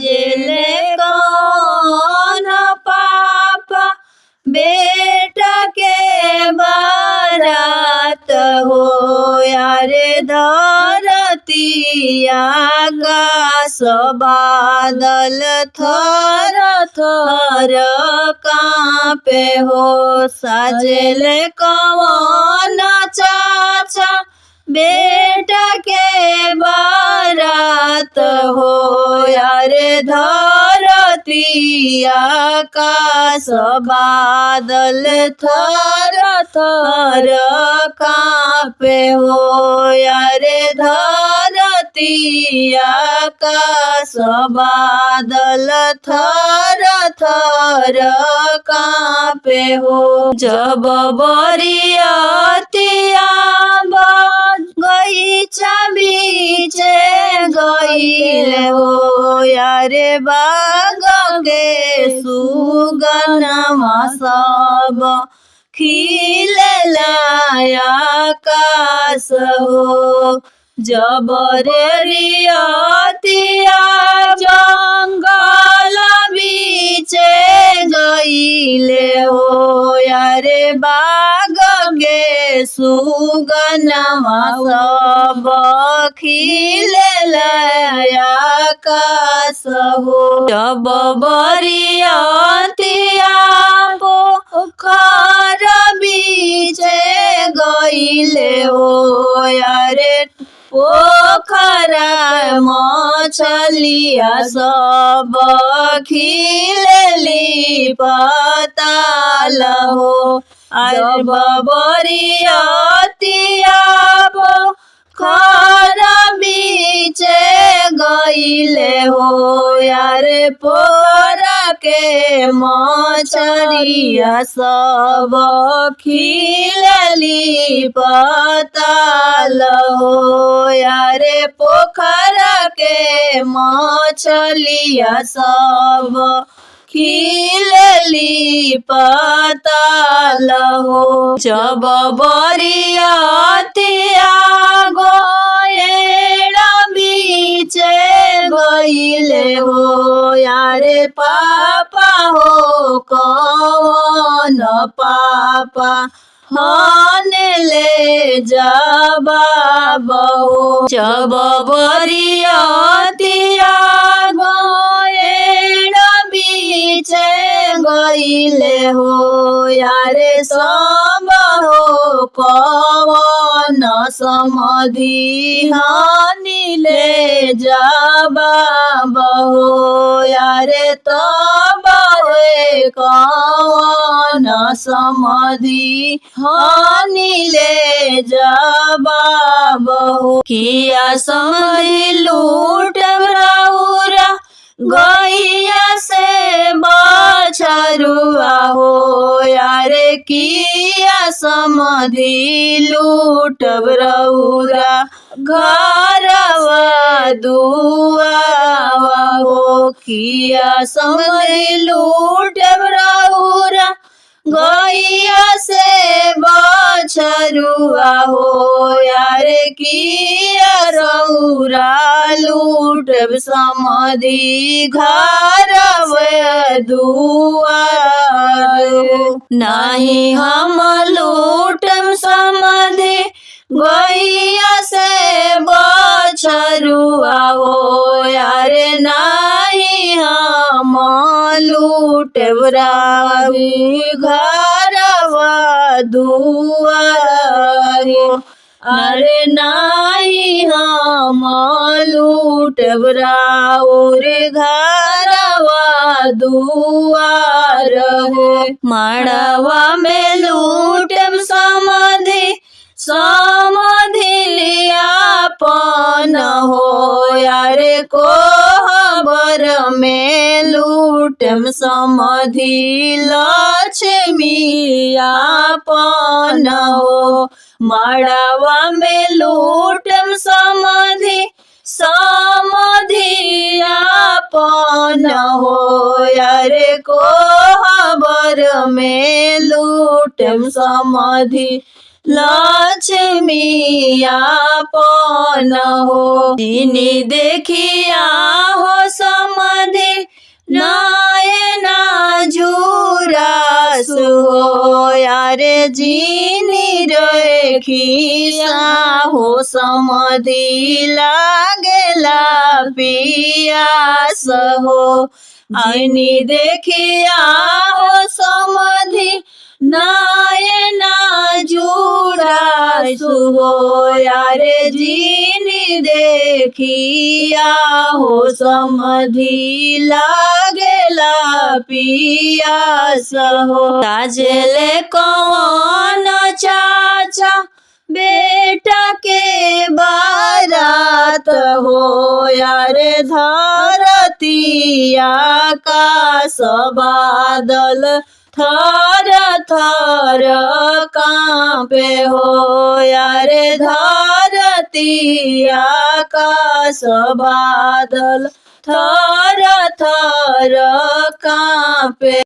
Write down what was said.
साजेले कौन पापा बेटा के बारात हो यारे धरती आकाश बादल थर थर कांपे हो साजेले कौन चाचा बेटा के बारात हो यारे धरती आकाश बादल थर थर कांपे हो यारे धरती आकाश बादल थर थर कांपे हो जब बरियतिया गईचा बीचे गईले हो यारे बाग के सुगनमा सब खिलेला आकाश हो जब रियतिया जंगल बीचे गईले हो यारे बाग के सुगनमा सब खिलेला आकाश हो जब बरियतिया पोखर बीचे गईले हो यारे पोखरा मछलिया सब खिलेली पताल हो जब बरियतिया पोखर बीचे गईले हो यारे पोखरा के मछलिया सब खिलेली पताल हो यारे पोखरा के मछलिया सब खिलेली पताल हो जब बरियतिया गोएड़ा बीचे गईले हो यारे पापा हो कौन पापा हने ले जबाब हो जब बरियतिया गोएड़ा बीचे गईले हो यारे सब हो कौन समधि हनिले जबाब हो यारे तब कौन समधि हनिले जबाब हो किया समधि लूट राउरा गैया से बछरुआ हो यारे किया समधि लूट रउरा घरवा दुआवा हो किया समधि लूट रउरा गैया से बछरुआ हो यारे किया रउरा लूट समधि घरवा दुआर नहीं हम लूटम समधि गैया से बछरुआ हो यारे नहीं हम लूटबरावी घरवा दुआर अरे नहीं हम लूटबराउर घरवा दुआर हो मड़वा में लूटम समधि समधि लियापन हो यारे कोहबर में लूटम समधि लक्ष्मी आपन हो मड़वा में लूटम समधि समधि आपन हो यारे कोहबर में लूटम समधि लक्ष्मी आपन हो जिनी देखिया हो समधि जीनी रेखिया हो समधि लागेला पियास हो जीनी देखिया हो समधि नयना जुड़ा सुहो यारे जीनी देखिया हो समधि लागेला पियास हो ताजले कौन चाचा बेटा के बारात हो यारे धरती आकाश बादल थर थर कांपे हो यारे धरती आकाश बादल थर थर कांपे।